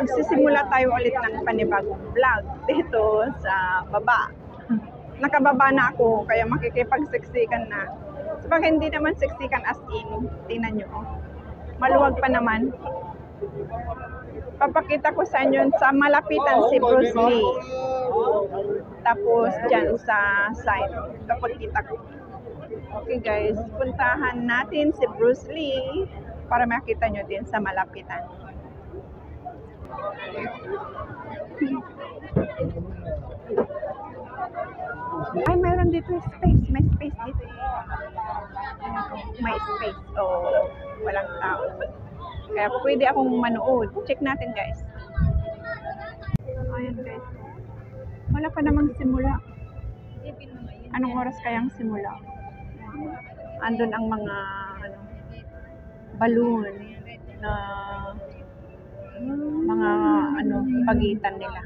magsisimula tayo ulit ng panibagong vlog dito sa baba. Nakababa na ako, kaya makikipagsiksikan na. Sabag hindi naman siksikan as in, tingnan nyo. Maluwag pa naman. Papakita ko sa inyo sa malapitan si Bruce Lee. Tapos dyan sa side, papakita ko. Okay guys, puntahan natin si Bruce Lee para makita nyo din sa malapitan. Ay, mayroon dito space. May space dito. May space. Oh, walang tao. Kaya pwede akong manood. Check natin guys. Ayan guys. Wala pa namang simula. Anong oras kayang simula? Andun ang mga balloon na mga pagitan nila.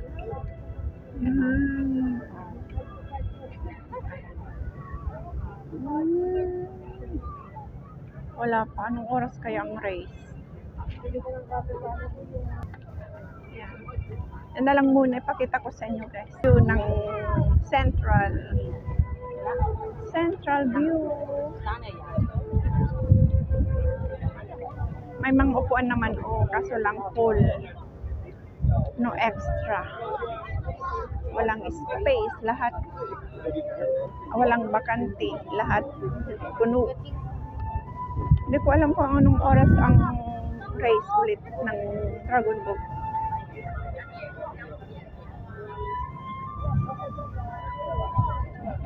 Wala pa. Anong oras kaya ang race? Yan na lang muna. Ipakita ko sa inyo guys. View ng Central view. May mga upuan naman kaso lang full. No extra. Walang space. Lahat. Walang bakante. Lahat puno. Hindi ko alam kung anong oras ang race ulit ng Dragon Boat.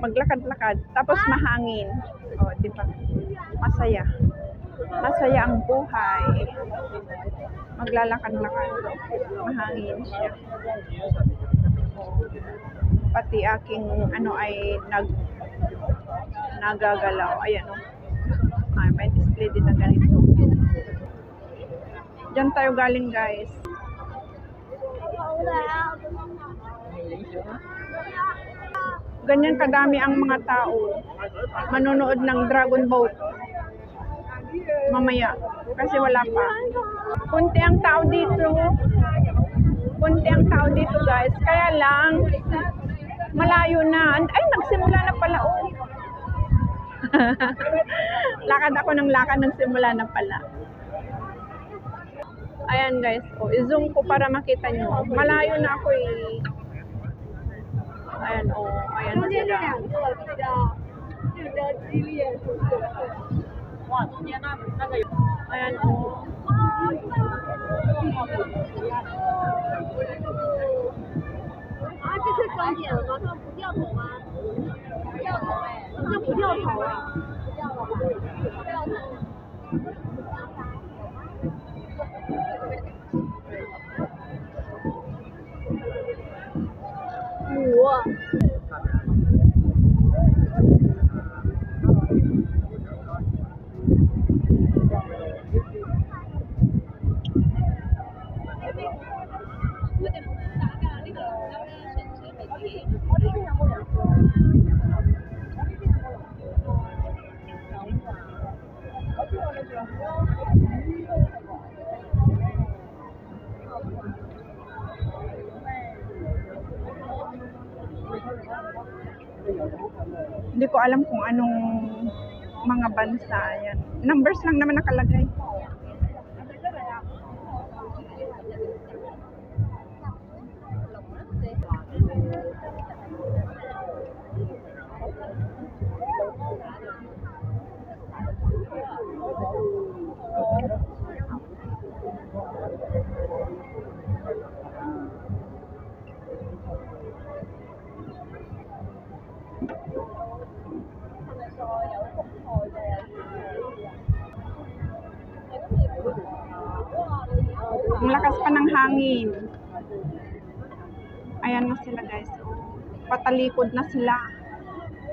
Maglakad-lakad. Tapos mahangin. O, di ba? Masaya. Masaya ang buhay. Maglalakad-lakad. Mahangin siya. Pati aking ay nagagalaw. Ayan o. Ay, may display din na ganito. Diyan tayo galing guys. Ganyan kadami ang mga tao manonood ng Dragon Boat mamaya kasi wala pa. Kunti ang tao dito. Kunti ang tao dito guys. Kaya lang malayo na. Ay, nagsimula na pala lakad ako ng lakad, nagsimula na pala. Ayan guys, i-zoom ko para makita nyo. Malayo na ako Ayan ayan sila. Ayan Hindi ko alam kung anong mga bansa yan. Numbers lang naman nakalagay. Ang lakas pa ng hangin. Ayan na sila guys. Patalikod na sila.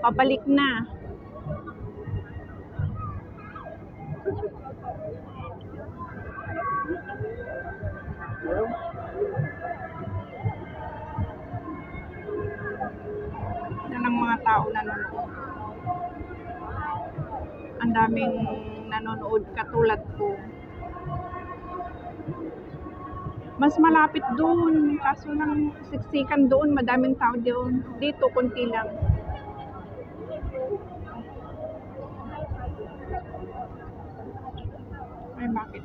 Pabalik na. Yan ang mga tao nanonood. Ang daming nanonood katulad ko. Mas malapit doon, kaso lang siksikan doon, madaming tao doon. Dito, konti lang. Ay, bakit?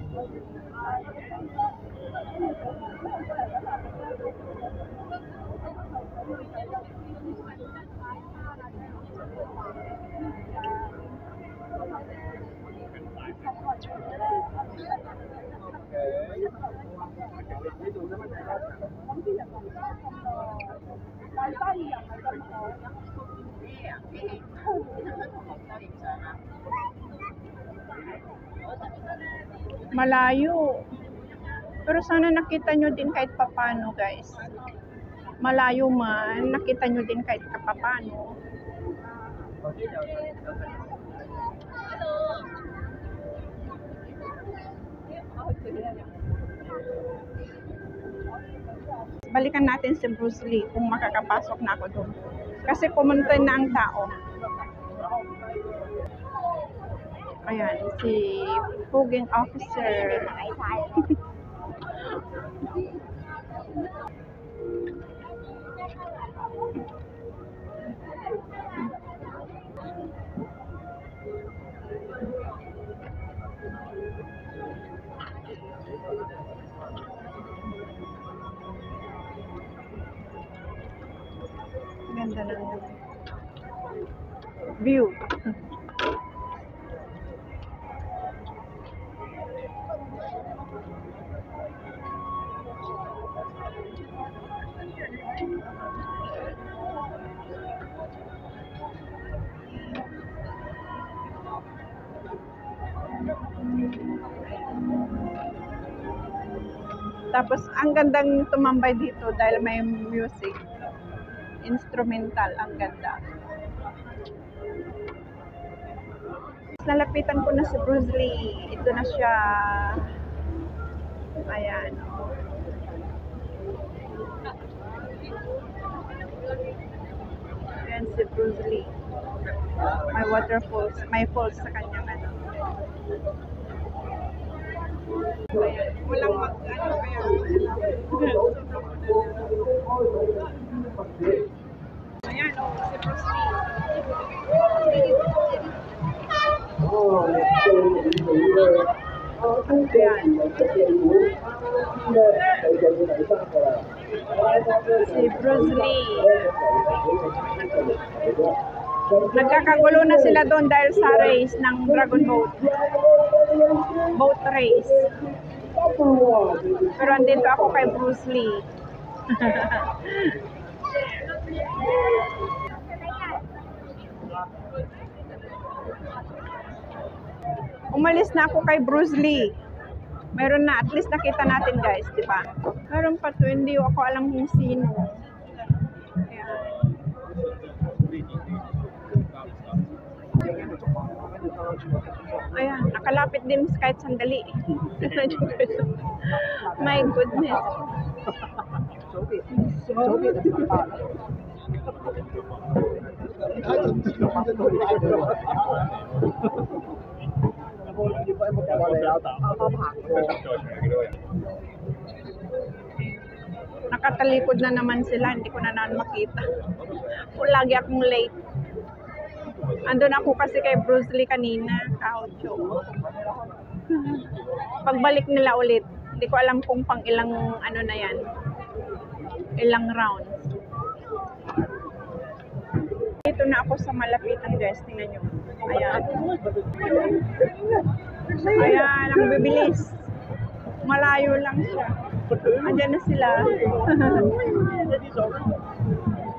Malayo. Pero sana nakita nyo din kahit papano, guys. Malayo man, nakita nyo din kahit papano. Balikan natin si Bruce Lee kung makakapasok na ako doon. Kasi kumunta na ang tao. Ayan, si Puging Officer. Ganda ng view. Tapos, ang gandang tumambay dito dahil may music. Instrumental, ang ganda. Nalapitan ko na si Bruce Lee. Ito na siya. Ayan. Ayan si Bruce Lee. May waterfalls. May falls sa kanyang ano. Ayan. Walang mag-ano kaya. Ayan o, si Bruce Lee. Ayan. Si Bruce Lee. Nagkakagulo na sila doon dahil sa race ng Dragon Boat. Boat race. Pero andito ako kay Bruce Lee. Umalis na ako kay Bruce Lee. Meron na, at least nakita natin guys, di ba? Meron pa to, hindi ako alam kung sino. Ayan, nakalapit din kahit sandali. My goodness. Nakatalikod na naman sila, hindi ko na makita. Lagi akong late. Andun ako kasi kay Bruce Lee kanina, kaucho. Pagbalik nila ulit, hindi ko alam kung pang ilang ano na yan. Ilang rounds. Dito na ako sa malapitan guys, tingnan nyo. Ayan. Ayan, ang bibilis. Malayo lang siya. Andyan na sila.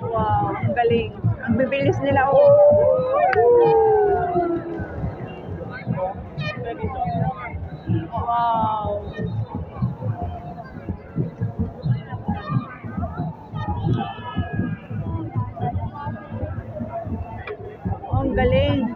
Wow, ang galing. Ang bibilis nila. Oh. Wow. Oh, ang galing.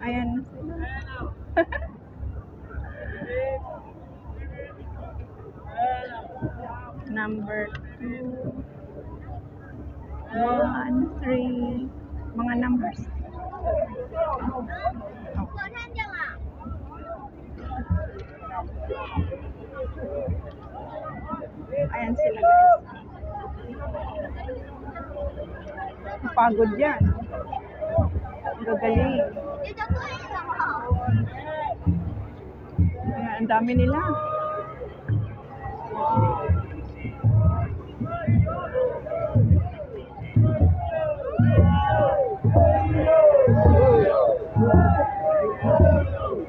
Ayan na sila. Na number 2, 1, 3, mga numbers. Ayan sila guys. Pagod yan. Gagaling. Ayan, ang dami nila.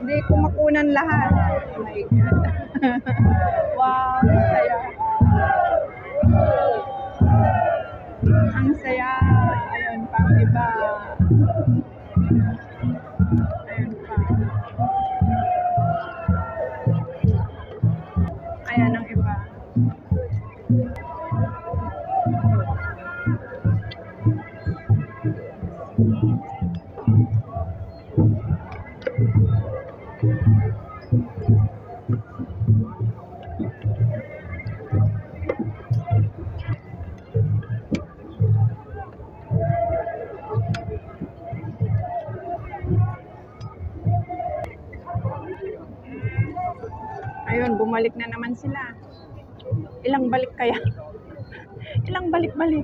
Hindi ko makunan lahat. Oh my God. Wow, ang saya. Ang saya. Ayun pa ang iba. Ayun pa. Ayan ang iba. Ayun, bumalik na naman sila. Ilang balik kaya? Ilang balik-balik?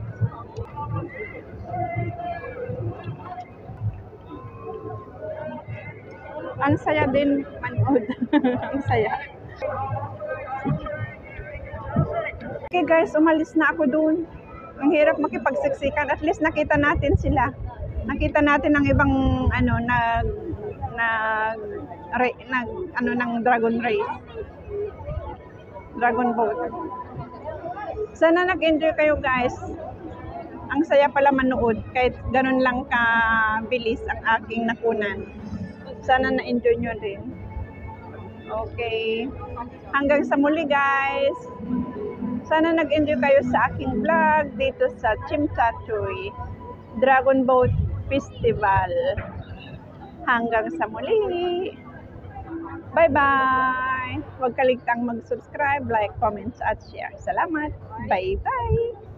Ang saya din manood. Ang saya. Okay guys, umalis na ako dun. Ang hirap makipagsiksikan. At least nakita natin sila. Nakita natin ang ibang ng dragon race. Dragon boat. Sana nag-enjoy kayo guys. Ang saya pala manood kahit ganun lang kabilis ang aking nakunan. Sana na-enjoy nyo din. Okay. Hanggang sa muli guys. Sana nag-enjoy kayo sa aking vlog dito sa Chimchachoy Dragon Boat Festival. Hanggang sa muli. Bye-bye! Huwag kaligtang mag-subscribe, like, comments, at share. Salamat! Bye-bye!